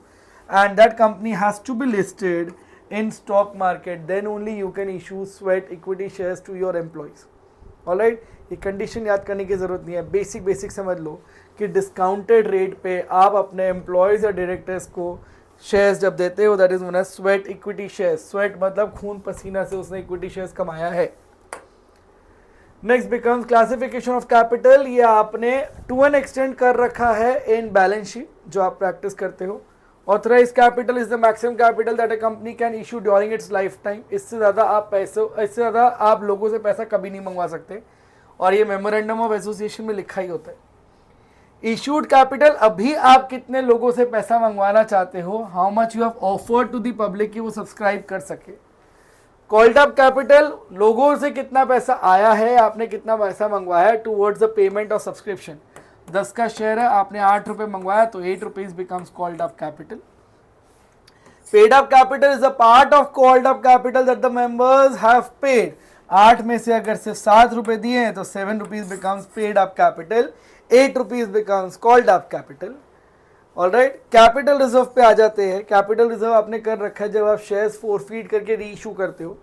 And that company has to be listed in stock market, then only you can issue sweat equity shares to your employees. Alright, ये कंडीशन याद करने की ज़रूरत नहीं है. बेसिक समझ लो कि डिस्काउंटेड रेट पे आप अपने एम्प्लॉयज़ या डायरेक्टर्स को शेयर्स जब देते हो, that is known as sweat equity shares. Sweat मतलब खून पसीना से उसने इक्विटी शेयर्स कमाया है. Next becomes classification of capital. ये आपने टू एन एक्सटेंड कर रखा है इन बैलेंस शीट जो आप प्रैक्टिस करते हो। Authorise capital is the maximum capital that a company can issue during its lifetime. इससे ज़्यादा आप लोगों से पैसा कभी नहीं मंगवा सकते, और ये मेमोरेंडम ऑफ एसोसिएशन में लिखा ही होता है। इशूड कैपिटल, अभी आप कितने लोगों से पैसा मंगवाना चाहते हो, how much you have offered to the public कि वो सब्सक्राइब कर सके। कॉल्ड अप कैपिटल, लोगों से कितना पैसा आया है, आपने कितना पैसा मंगवाया है towards the payment of subscription. 10 का शेयर है, आपने 8 रुपये मंगवाया तो 8 rupees becomes called up capital. Paid up capital is a part of called up capital that the members have paid. 8 में से अगर सिर्फ 7 रुपये दिए हैं तो 7 rupees becomes paid up capital, 8 rupees becomes called up capital. Alright, capital reserve पे आ जाते हैं। कैपिटल रिजर्व आपने कर रखा है, जब आप शेयर्स फोरफीट करके री इशू करते हो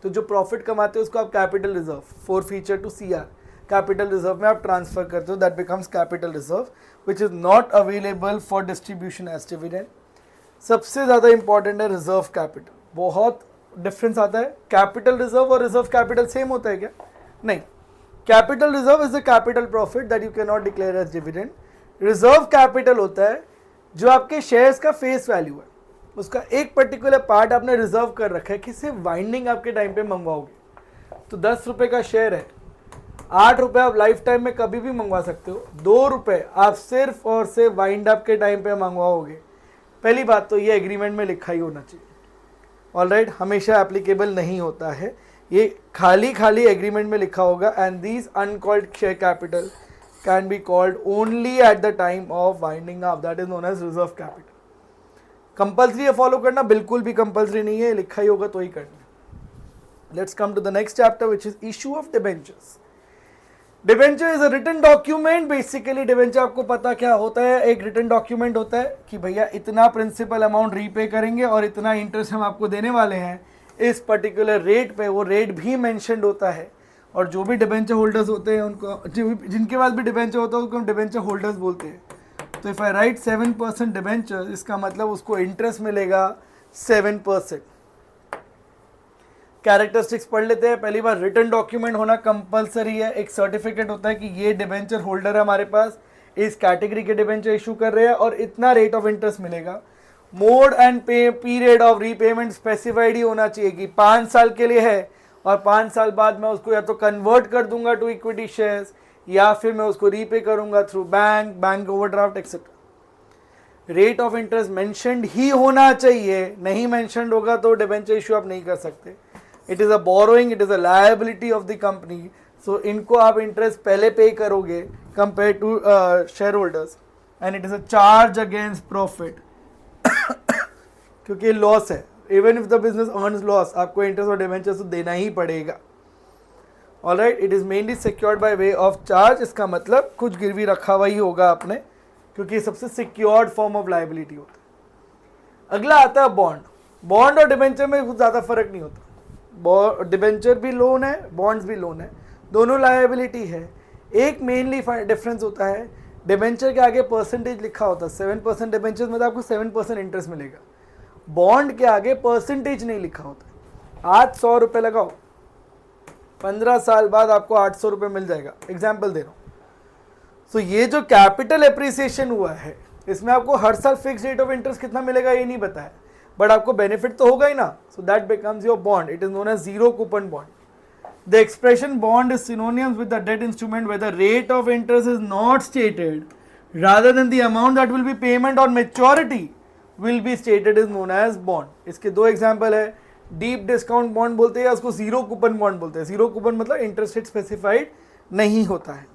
तो जो प्रॉफिट कमाते हो उसको आप capital reserve, forfeiture to CR, capital reserve में आप ट्रांसफर करते हो, that becomes capital reserve which is not available for distribution as dividend. सबसे ज़्यादा इंपॉर्टेंट है रिजर्व कैपिटल। बहुत डिफरेंस आता है, कैपिटल रिजर्व और रिजर्व कैपिटल सेम होता है क्या? नहीं। Capital reserve is the capital profit that you can not declare as dividend. Reserve capital होता है जो आपके शेयर्स का फेस वैल्यू है, उसका एक पर्टिकुलर पार्ट आपने रिजर्व कर रखा है कि सिर्फ वाइंडिंग आपके टाइम पे मंगवाओगे। तो 10 रुपये का शेयर है, 8 रुपये आप लाइफ टाइम में कभी भी मंगवा सकते हो, 2 रुपये आप सिर्फ और सिर्फ वाइंड अप के टाइम पे मंगवाओगे। पहली बात तो ये एग्रीमेंट में लिखा ही होना चाहिए। ऑलराइट, हमेशा एप्लीकेबल नहीं होता है, ये खाली एग्रीमेंट में लिखा होगा। And these uncalled share capital can be called only at the time of winding up, that is known as reserve capital. Compulsory है फॉलो करना? बिल्कुल भी कंपल्सरी नहीं है, लिखा ही होगा तो ही करना। Let's come to the next chapter which is issue of debentures. Debenture is a written document. Basically debenture आपको पता क्या होता है, एक रिटन डॉक्यूमेंट होता है कि भैया इतना प्रिंसिपल अमाउंट रीपे करेंगे और इतना इंटरेस्ट हम आपको देने वाले हैं इस पर्टिकुलर रेट पे। वो रेट भी मेंशन्ड होता है, और जो भी डिबेंचर होल्डर्स होते हैं उनको, जिनके पास भी डिबेंचर होता है उसको हम डिबेंचर होल्डर्स बोलते हैं। तो इफ आई राइट 7% डिबेंचर, इसका मतलब उसको इंटरेस्ट मिलेगा 7%। कैरेक्टरिस्टिक्स पढ़ लेते हैं। पहली बार रिटन डॉक्यूमेंट होना कंपलसरी है, एक सर्टिफिकेट होता है कि ये डिबेंचर होल्डर है हमारे पास, इस कैटेगरी के डिबेंचर इशू कर रहे हैं और इतना रेट ऑफ इंटरेस्ट मिलेगा। Mode and period of repayment specified ही होना चाहिए कि 5 साल के लिए है और 5 साल बाद मैं उसको या तो कन्वर्ट कर दूंगा टू इक्विटी शेयर्स या फिर मैं उसको रीपे करूंगा through bank overdraft etcetera. Rate of interest mentioned ही होना चाहिए, नहीं मेंशन्ड होगा तो डिबेंचर इशू आप नहीं कर सकते। It is a borrowing, it is a liability of the company, so इनको आप इंटरेस्ट पहले पे करोगे compare to share holders, and it is a charge against profit क्योंकि लॉस है। Even if the business earns loss, आपको interest और debenture तो देना ही पड़ेगा। Alright, it is mainly secured by way of charge. इसका मतलब कुछ गिरवी रखा हुआ ही होगा आपने, क्योंकि ये सबसे सिक्योर्ड फॉर्म ऑफ लायबिलिटी होता है। अगला आता है बॉन्ड। बॉन्ड और डिबेंचर में कुछ ज़्यादा फर्क नहीं होता। डिबेंचर भी लोन है, बॉन्ड्स भी लोन है, दोनों लायबिलिटी है। एक मेनली डिफरेंस होता है, डिबेंचर के आगे परसेंटेज लिखा होता है। 7% डिबेंचर में तो आपको 7% इंटरेस्ट मिलेगा, बॉन्ड के आगे परसेंटेज नहीं लिखा होता। आज 100 रुपये लगाओ, 15 साल बाद आपको 800 रुपये मिल जाएगा। एग्जाम्पल दे रहा हूँ। सो ये जो कैपिटल एप्रिसिएशन हुआ है, इसमें आपको हर साल फिक्स रेट ऑफ इंटरेस्ट कितना मिलेगा ये नहीं पता है, बट आपको बेनिफिट तो होगा ही ना। So that becomes your bond. It is known as zero coupon bond. The expression bond is synonyms with the debt instrument where the rate of interest is not stated rather than the amount that will be payment on maturity will be stated is known as bond। इसके दो example है, deep discount bond बोलते हैं या उसको zero coupon bond बोलते हैं। Zero coupon मतलब इंटरेस्ट रेट स्पेसिफाइड नहीं होता है।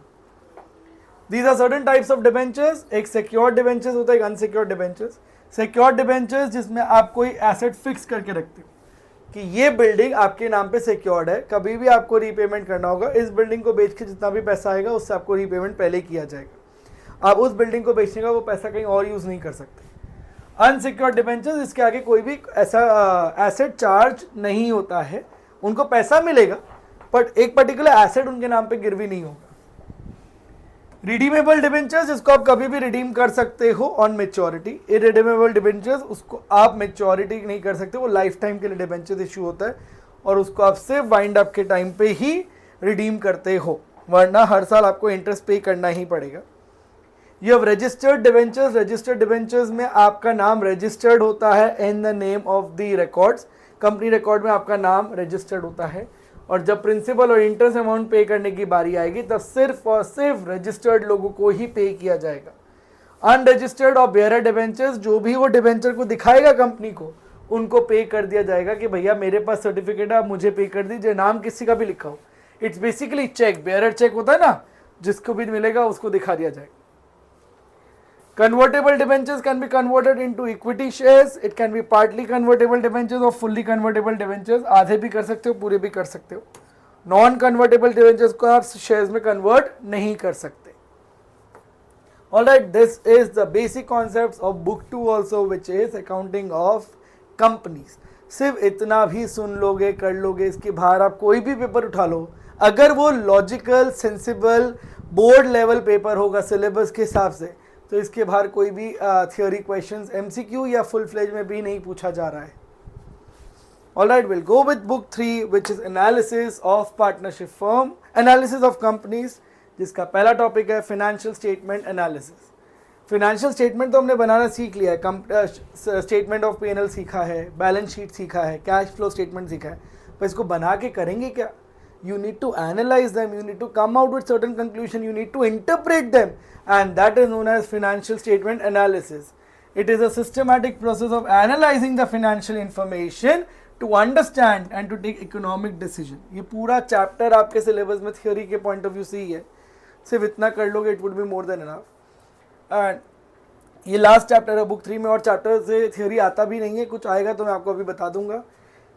These are certain types of debentures। एक सिक्योर्ड डिबेंचर्स होता है, एक अनसिक्योर्ड डिबेंचर्स। सिक्योर्ड डिबेंचर्स जिसमें आप कोई एसेट फिक्स करके रखते हो कि ये बिल्डिंग आपके नाम पे सिक्योर्ड है, कभी भी आपको रीपेमेंट करना होगा, इस बिल्डिंग को बेच के जितना भी पैसा आएगा उससे आपको रीपेमेंट पहले किया जाएगा। आप उस बिल्डिंग को बेचने का वो पैसा कहीं और यूज़ नहीं कर सकते। अनसिक्योर्ड डिबेंचर्स, इसके आगे कोई भी ऐसा एसेट चार्ज नहीं होता है, उनको पैसा मिलेगा बट एक पर्टिकुलर एसेट उनके नाम पे गिरवी नहीं होगा। रिडीमेबल डिबेंचर्स, जिसको आप कभी भी रिडीम कर सकते हो ऑन मेच्योरिटी। इरिडीमेबल डिबेंचर्स, उसको आप मेच्योरिटी नहीं कर सकते, वो लाइफ टाइम के लिए डिबेंचर्स इशू होता है और उसको आप सिर्फ वाइंड अप के टाइम पे ही रिडीम करते हो, वरना हर साल आपको इंटरेस्ट पे करना ही पड़ेगा। You have registered debentures, registered debentures में आपका नाम रजिस्टर्ड होता है in the name of the records, company record में आपका नाम रजिस्टर्ड होता है, और जब प्रिंसिपल और इंटरेस्ट अमाउंट पे करने की बारी आएगी तब सिर्फ और सिर्फ रजिस्टर्ड लोगों को ही पे किया जाएगा। अनरजिस्टर्ड और बेयरर डिवेंचर्स, जो भी वो डिवेंचर को दिखाएगा कंपनी को, उनको पे कर दिया जाएगा कि भैया मेरे पास सर्टिफिकेट है, आप मुझे पे कर दीजिए, नाम किसी का भी लिखा हो। It's basically cheque, bearer cheque होता है ना, जिसको भी मिलेगा उसको दिखा दिया जाएगा। Convertible debentures can be converted into equity shares. It can be partly convertible debentures or fully convertible debentures. आधे भी कर सकते हो, पूरे भी कर सकते हो। नॉन कन्वर्टेबल डिवेंचर्स को आप शेयर्स में कन्वर्ट नहीं कर सकते। Alright, this is the basic concepts of book 2 also, which is accounting of companies. सिर्फ इतना भी सुन लोगे, कर लोगे, इसके बाहर आप कोई भी पेपर उठा लो, अगर वो logical, sensible, board level paper होगा सिलेबस के हिसाब से, तो इसके बाहर कोई भी थियोरी क्वेश्चंस एमसीक्यू या फुल फ्लेज में भी नहीं पूछा जा रहा है। Alright, will go with book 3 which is analysis of partnership firm, analysis of companies, जिसका पहला टॉपिक है financial statement analysis. Financial statement तो हमने बनाना सीख लिया है, स्टेटमेंट ऑफ P&L सीखा है, बैलेंस शीट सीखा है, कैश फ्लो स्टेटमेंट सीखा है, पर इसको बना के करेंगे क्या? You need to analyze them, you need to come out with certain conclusion, you need to interpret them, and that is known as financial statement analysis. It is a systematic process of analyzing the financial information to understand and to take economic decision. ये पूरा chapter आपके syllabus में theory के point of view से ही है, सिर्फ इतना कर लोगे it would be more than enough. And ये लास्ट चैप्टर है बुक 3 में, और चैप्टर से थियोरी आता भी नहीं है, कुछ आएगा तो मैं आपको अभी बता दूंगा।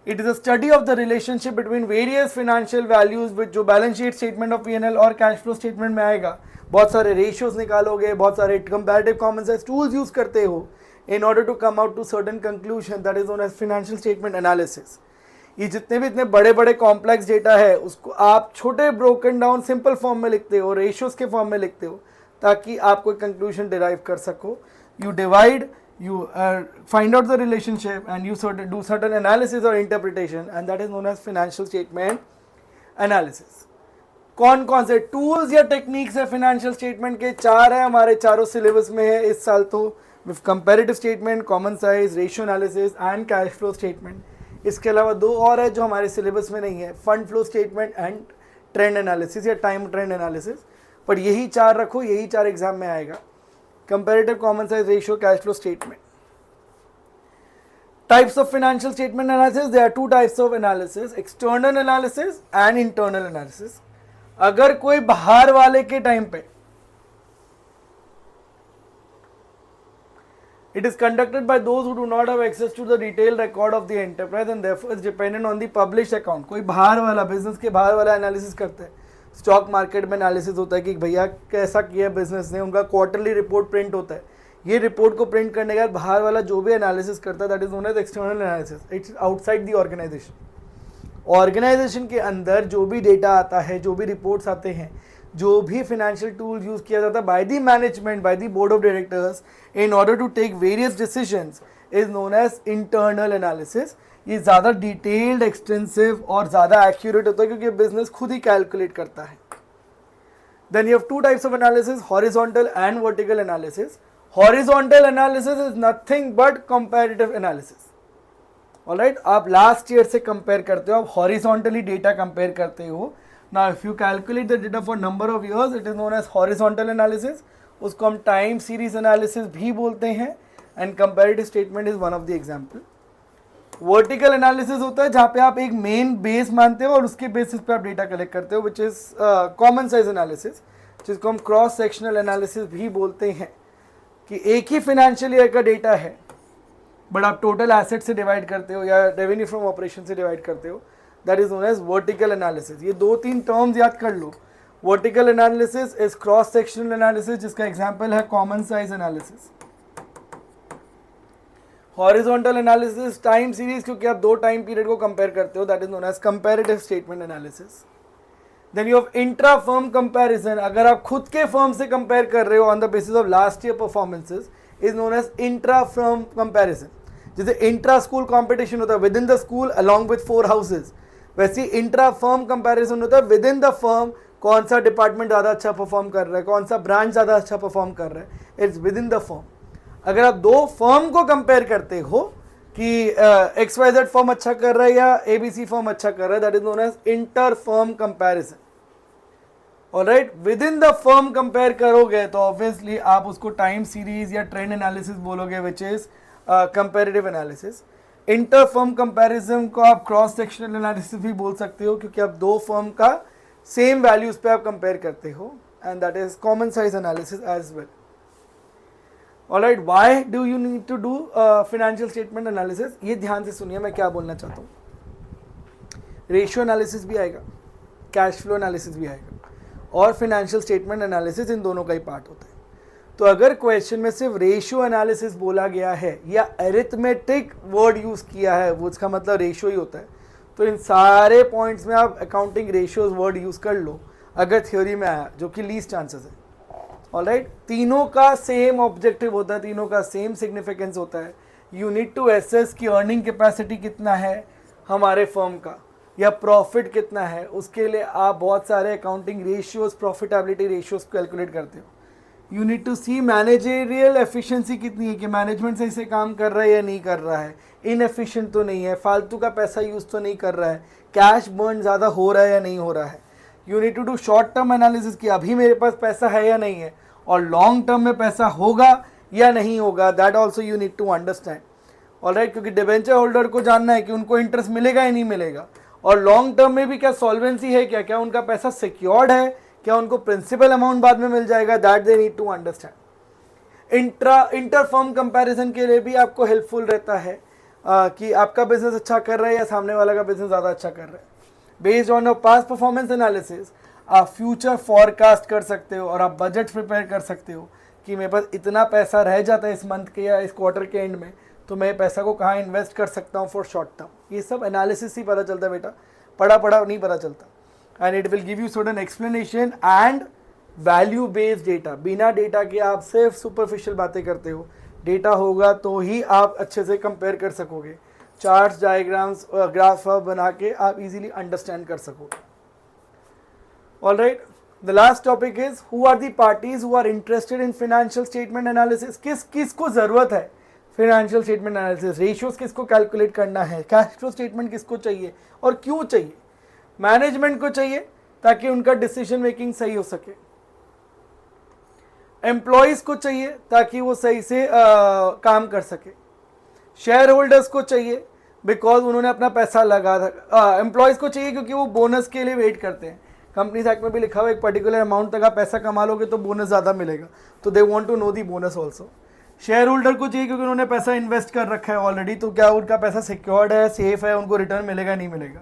It is a study of the relationship between various financial values with जो balance sheet, statement of P&L और कैश फ्लो स्टेटमेंट में आएगा। बहुत सारे रेशियोज निकालोगे, बहुत सारे comparative common sense tools use करते हो in order to come out to certain conclusion, that is known as financial statement analysis. ये जितने भी इतने बड़े बड़े कॉम्प्लेक्स डेटा है उसको आप छोटे ब्रोकन डाउन सिंपल फॉर्म में लिखते हो, रेशियोज के फॉर्म में लिखते हो, ताकि आप कोई कंक्लूजन डिराइव कर सको। You divide, you find out the relationship and you do certain analysis or interpretation, and that is known as financial statement analysis. कौन कौन से टूल्स या टेक्निक्स है फाइनेंशियल स्टेटमेंट के? 4 है, हमारे चारों सिलेबस में है इस साल तो, with comparative statement, common size, ratio analysis and cash flow statement. इसके अलावा 2 और है जो हमारे सिलेबस में नहीं है, fund flow statement and trend analysis या टाइम ट्रेंड एनालिसिस। पर यही 4 रखो, यही 4 एग्जाम में आएगा। Comparative, common size, ratio, cash flow statement. Types of financial statement analysis. There are 2 types of analysis: external analysis and internal analysis. अगर कोई बाहर वाले के टाइम पे, it is conducted by those who do not have access to the detailed record of the enterprise and therefore is dependent on the published account. कोई बाहर वाला, business के बाहर वाला एनालिसिस करता है। स्टॉक मार्केट में एनालिसिस होता है कि भैया कैसा किया बिजनेस ने, उनका क्वार्टरली रिपोर्ट प्रिंट होता है। ये रिपोर्ट को प्रिंट करने के बाद बाहर वाला जो भी एनालिसिस करता है, that is known as external analysis. It's outside the organisation. Organisation के अंदर जो भी डेटा आता है, जो भी रिपोर्ट्स आते हैं, जो भी फाइनेंशियल टूल यूज किया जाता है by the management, by the board of directors in order to take various decisions, is known as internal analysis. ये ज़्यादा डिटेल्ड, एक्सटेंसिव और ज़्यादा एक्यूरेट होता है क्योंकि बिजनेस खुद ही कैलकुलेट करता है। Then you have 2 types of analysis, horizontal and vertical analysis. Horizontal analysis is nothing but comparative analysis. Alright, आप लास्ट ईयर से कंपेयर करते हो, आप हॉरिजॉन्टली डेटा कंपेयर करते हो। Now if you calculate the data for number of years, it is known as horizontal analysis. उसको हम time series analysis भी बोलते हैं, and comparative statement is one of the example. Vertical analysis होता है जहाँ पे आप एक मेन बेस मानते हो और उसके बेसिस पे आप डेटा कलेक्ट करते हो, which is common size analysis, जिसको हम क्रॉस सेक्शनल एनालिसिस भी बोलते हैं, कि एक ही फाइनेंशियल ईयर का डेटा है बट आप टोटल एसेट से डिवाइड करते हो या रेवेन्यू फ्रॉम ऑपरेशन से डिवाइड करते हो। That is known as vertical analysis. ये 2-3 टर्म्स याद कर लो। Vertical analysis is cross sectional analysis, जिसका एग्जाम्पल है common size analysis. Horizontal analysis time series, क्योंकि आप 2 टाइम पीरियड को कंपेयर करते हो, that is known as comparative statement analysis. Then you have intra firm comparison. अगर आप खुद के फर्म से कंपेयर कर रहे हो on the basis of last year performances, is known as intra firm comparison. जैसे इंट्रा स्कूल कंपटीशन होता है within the school along with 4 houses, वैसे इंट्रा फर्म कंपैरिजन होता है विद इन द फर्म, कौन सा डिपार्टमेंट ज़्यादा अच्छा परफॉर्म कर रहा है, कौन सा ब्रांच ज़्यादा अच्छा परफॉर्म कर रहा है, it's with in the firm. अगर आप दो फर्म को कंपेयर करते हो कि XYZ फर्म अच्छा कर रहा है या ABC फर्म अच्छा कर रहा है, that is known as inter firm comparison. Alright, within the firm compare करोगे तो ऑब्वियसली आप उसको टाइम सीरीज या ट्रेंड एनालिसिस बोलोगे, which is comparative analysis. Inter firm comparison को आप क्रॉस सेक्शनल एनालिसिस भी बोल सकते हो, क्योंकि आप दो फर्म का सेम वैल्यूज पे आप कंपेयर करते हो, and that is common size analysis as well. Alright, why do you need to do financial statement analysis? ये ध्यान से सुनिए मैं क्या बोलना चाहता हूँ। रेशियो एनालिसिस भी आएगा, कैश फ्लो एनालिसिस भी आएगा, और फाइनेंशियल स्टेटमेंट एनालिसिस, इन दोनों का ही पार्ट होता है। तो अगर क्वेश्चन में सिर्फ रेशियो एनालिसिस बोला गया है या अरिथमेटिक वर्ड यूज किया है, वो उसका मतलब रेशियो ही होता है, तो इन सारे पॉइंट्स में आप अकाउंटिंग रेशियोज वर्ड यूज कर लो अगर थ्योरी में आया, जो कि लीस्ट चांसेस है। ऑलराइट, तीनों का सेम ऑब्जेक्टिव होता है, तीनों का सेम सिग्निफिकेंस होता है। यू नीड टू एसेस कि अर्निंग कैपेसिटी कितना है हमारे फर्म का, या प्रॉफिट कितना है, उसके लिए आप बहुत सारे accounting ratios, profitability ratios calculate करते हो। You need to see managerial efficiency कितनी है, कि मैनेजमेंट सही से काम कर रहा है या नहीं कर रहा है, इनएफिशिएंट तो नहीं है, फालतू का पैसा यूज तो नहीं कर रहा है, कैश बर्न ज़्यादा हो रहा है या नहीं हो रहा है। You need to do short term analysis कि अभी मेरे पास पैसा है या नहीं है, और लॉन्ग टर्म में पैसा होगा या नहीं होगा, that also you need to understand. Alright, क्योंकि डिबेंचर होल्डर को जानना है कि उनको इंटरेस्ट मिलेगा या नहीं मिलेगा, और लॉन्ग टर्म में भी क्या सॉल्वेंसी है, क्या क्या उनका पैसा सिक्योर्ड है, क्या उनको प्रिंसिपल अमाउंट बाद में मिल जाएगा, that they need to understand. Inter firm comparison के लिए भी आपको हेल्पफुल रहता है कि आपका बिजनेस अच्छा कर रहा है या सामने वाला का बिजनेस ज़्यादा अच्छा कर रहा है। Based on past performance analysis आप फ्यूचर फॉरकास्ट कर सकते हो, और आप बजट प्रिपेयर कर सकते हो कि मेरे पास इतना पैसा रह जाता है इस मंथ के या इस क्वार्टर के एंड में, तो मैं पैसा को कहाँ इन्वेस्ट कर सकता हूँ फॉर शॉर्ट टर्म। ये सब एनालिसिस ही पता चलता है बेटा, पढ़ा नहीं पता चलता। And it will give you certain explanation and value based data. बिना डेटा के आप सिर्फ सुपरफिशियल बातें करते हो, डेटा होगा तो ही आप अच्छे से कंपेयर कर सकोगे, चार्ट्स, डायग्राम्स, ग्राफ बना के आप इजीली अंडरस्टैंड कर सकोगे। Alright, the last topic is who are the parties who are interested in financial statement analysis. किसको जरूरत है फाइनेंशियल स्टेटमेंट एनालिसिस, रेशियोज किसको कैलकुलेट करना है, कैश फ्लो स्टेटमेंट किसको चाहिए और क्यों चाहिए? मैनेजमेंट को चाहिए ताकि उनका डिसीजन मेकिंग सही हो सके, एम्प्लॉयज को चाहिए ताकि वो सही से काम कर सके, शेयर होल्डर्स को चाहिए बिकॉज उन्होंने अपना पैसा लगा था, एम्प्लॉयज को चाहिए क्योंकि वो बोनस के लिए वेट करते हैं। कंपनीज एक्ट में भी लिखा हुआ एक पर्टिकुलर अमाउंट तक आप पैसा कमा लोगे तो बोनस ज़्यादा मिलेगा, तो they want to know the bonus also. Share holder को चाहिए क्योंकि उन्होंने पैसा इन्वेस्ट कर रखा है ऑलरेडी, तो क्या उनका पैसा सिक्योर्ड है, सेफ है, उनको रिटर्न मिलेगा नहीं मिलेगा।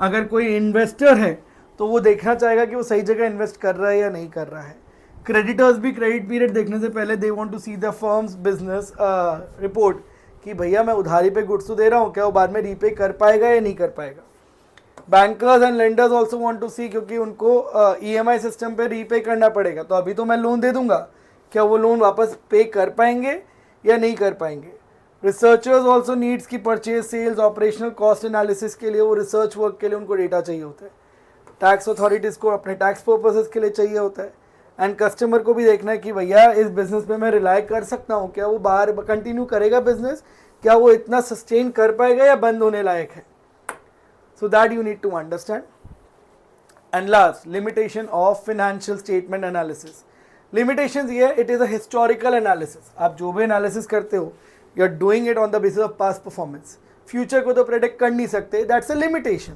अगर कोई इन्वेस्टर है तो वो देखना चाहेगा कि वो सही जगह इन्वेस्ट कर रहा है या नहीं कर रहा है। क्रेडिटर्स भी क्रेडिट पीरियड देखने से पहले they want to see the firm's business report कि भैया मैं उधारी पे गुड्स तो दे रहा हूँ, क्या वो बाद में रीपे कर पाएगा या नहीं कर पाएगा। Bankers and lenders also want to see, क्योंकि उनको EMI सिस्टम पे रीपे करना पड़ेगा, तो अभी तो मैं लोन दे दूंगा, क्या वो लोन वापस पे कर पाएंगे या नहीं कर पाएंगे। रिसर्चर्स ऑल्सो नीड्स की purchase, sales, operational cost analysis के लिए वो रिसर्च वर्क के लिए उनको डेटा चाहिए होता है। टैक्स अथॉरिटीज़ को अपने टैक्स पर्पसेस के लिए चाहिए होता है। एंड कस्टमर को भी देखना है कि भैया इस बिजनेस पे मैं रिलाई कर सकता हूँ, क्या वो बाहर कंटिन्यू करेगा बिजनेस, क्या वो इतना सस्टेन कर पाएगा या बंद होने लायक है। So that you need to understand. And last, limitation of financial statement analysis. Limitations ये, it is a historical analysis. आप जो भी एनालिसिस करते हो you are doing it on the basis of past performance. Future को तो predict कर नहीं सकते, that's a limitation.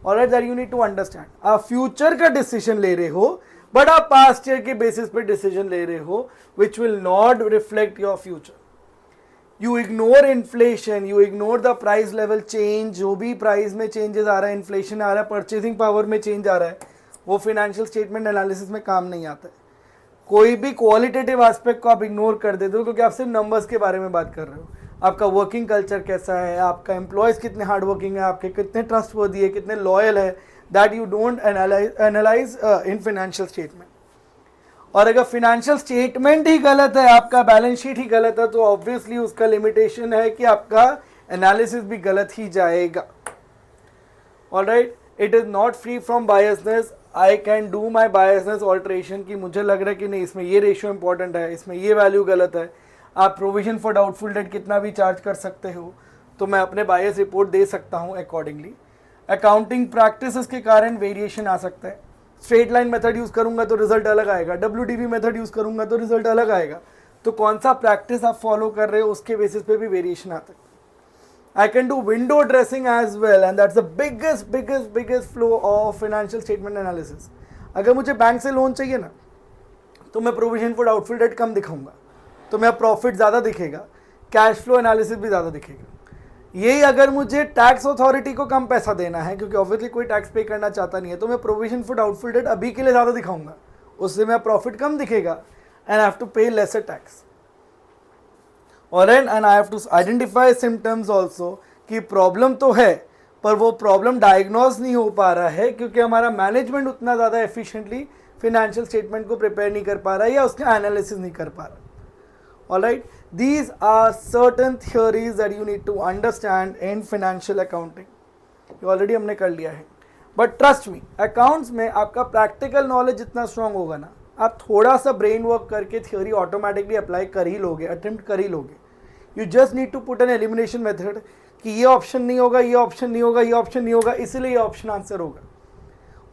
Alright, that you need to understand. आप फ्यूचर का डिसीजन ले रहे हो बट आप पास्ट ईयर के बेसिस पे डिसीजन ले रहे हो, which will not reflect your future. You ignore inflation, you ignore the price level change, जो भी प्राइस में चेंजेस आ रहा है, इन्फ्लेशन आ रहा है, परचेसिंग पावर में चेंज आ रहा है, वो फाइनेंशियल स्टेटमेंट एनालिसिस में काम नहीं आता है। कोई भी क्वालिटेटिव एस्पेक्ट को आप इग्नोर कर देते हो क्योंकि आप सिर्फ नंबर्स के बारे में बात कर रहे हो। आपका वर्किंग कल्चर कैसा है, आपका एम्प्लॉयज कितने हार्ड वर्किंग है, आपके कितने ट्रस्टवर्दी है, कितने लॉयल है, that you don't analyse in financial statement. और अगर फाइनेंशियल स्टेटमेंट ही गलत है, आपका बैलेंस शीट ही गलत है, तो ऑब्वियसली उसका लिमिटेशन है कि आपका एनालिसिस भी गलत ही जाएगा। Alright, it is not free from biasness. I can do my biasness alteration कि मुझे लग रहा है कि नहीं इसमें ये रेशियो इंपॉर्टेंट है, इसमें ये वैल्यू गलत है. आप प्रोविजन फॉर डाउटफुल डेट कितना भी चार्ज कर सकते हो, तो मैं अपने बायस रिपोर्ट दे सकता हूँ अकॉर्डिंगली. अकाउंटिंग प्रैक्टिसेस के कारण वेरिएशन आ सकता है. स्ट्रेट लाइन मेथड यूज़ करूँगा तो रिजल्ट अलग आएगा, WDV मेथड यूज़ करूँगा तो रिजल्ट अलग आएगा. तो कौन सा प्रैक्टिस आप फॉलो कर रहे हो उसके बेसिस पे भी वेरिएशन आता है. I can do window dressing as well, and that's the biggest flow of financial statement analysis. अगर मुझे बैंक से लोन चाहिए ना, तो मैं प्रोविजन फॉर डाउटफुल डेट कम दिखाऊंगा, तो मेरा प्रॉफिट ज़्यादा दिखेगा, कैश फ्लो एनालिसिस भी ज़्यादा दिखेगा. यही अगर मुझे टैक्स अथॉरिटी को कम पैसा देना है, क्योंकि ऑब्वियसली कोई टैक्स पे करना चाहता नहीं है, तो मैं प्रोविजन फॉर डाउटफुल डेट अभी के लिए ज़्यादा दिखाऊंगा, उससे मेरा प्रॉफिट कम दिखेगा and I have to pay lesser tax. Alright, and I have to identify symptoms also कि प्रॉब्लम तो है पर वो प्रॉब्लम डायग्नोज नहीं हो पा रहा है क्योंकि हमारा मैनेजमेंट उतना ज़्यादा एफिशिएंटली फिनेंशियल स्टेटमेंट को प्रिपेयर नहीं कर पा रहा है या उसका एनालिसिस नहीं कर पा रहा. Alright, these are certain theories that you need to understand in financial accounting. ये ऑलरेडी हमने कर लिया है, बट ट्रस्ट मी, अकाउंट्स में आपका प्रैक्टिकल नॉलेज जितना स्ट्रांग होगा ना, आप थोड़ा सा ब्रेन वर्क करके थियोरी ऑटोमेटिकली अप्लाई कर ही लोगे, अटेम्प्ट कर ही लोगे. You just need to put an elimination method कि ये ऑप्शन नहीं होगा, ये ऑप्शन नहीं होगा, ये ऑप्शन नहीं होगा, इसलिए ये ऑप्शन आंसर होगा.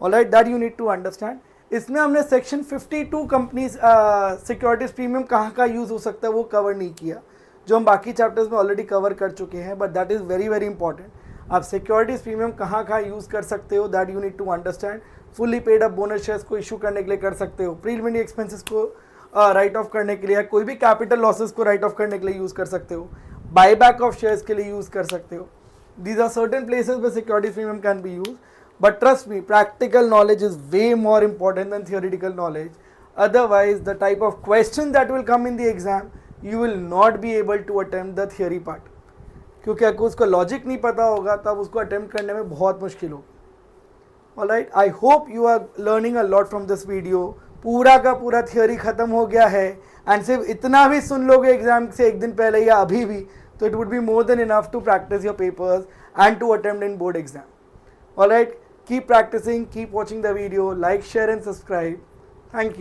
Alright, that you need to understand. इसमें हमने सेक्शन 52 कंपनीज सिक्योरिटीज प्रीमियम कहाँ यूज़ हो सकता है वो कवर नहीं किया, जो हम बाकी चैप्टर्स में ऑलरेडी कवर कर चुके हैं, but that is very important. आप सिक्योरिटीज प्रीमियम कहाँ यूज़ कर सकते हो, that you need to understand. Fully paid up bonus shares को इशू करने के लिए कर सकते हो, प्रीलिमिनरी एक्सपेंसेस को राइट ऑफ करने के लिए, कोई भी कैपिटल लॉसेस को राइट ऑफ करने के लिए यूज़ कर सकते हो, बायबैक ऑफ शेयर्स के लिए यूज़ कर सकते हो. These are certain places where security premium can be use. But trust me, practical knowledge is way more important than theoretical knowledge. Otherwise the type of question that will come in the exam, you will not be able to attempt the theory part, क्योंकि अगर उसको logic नहीं पता होगा तब उसको attempt करने में बहुत मुश्किल होगी. Alright, I hope you are learning a lot from this video. पूरा का पूरा थियोरी खत्म हो गया है, एंड सिर्फ इतना भी सुन लोगे एग्जाम से एक दिन पहले या अभी भी, तो it would be more than enough to practise your papers and to attempt in board exam. Alright, keep practising, keep watching the video, like, share and subscribe. Thank you.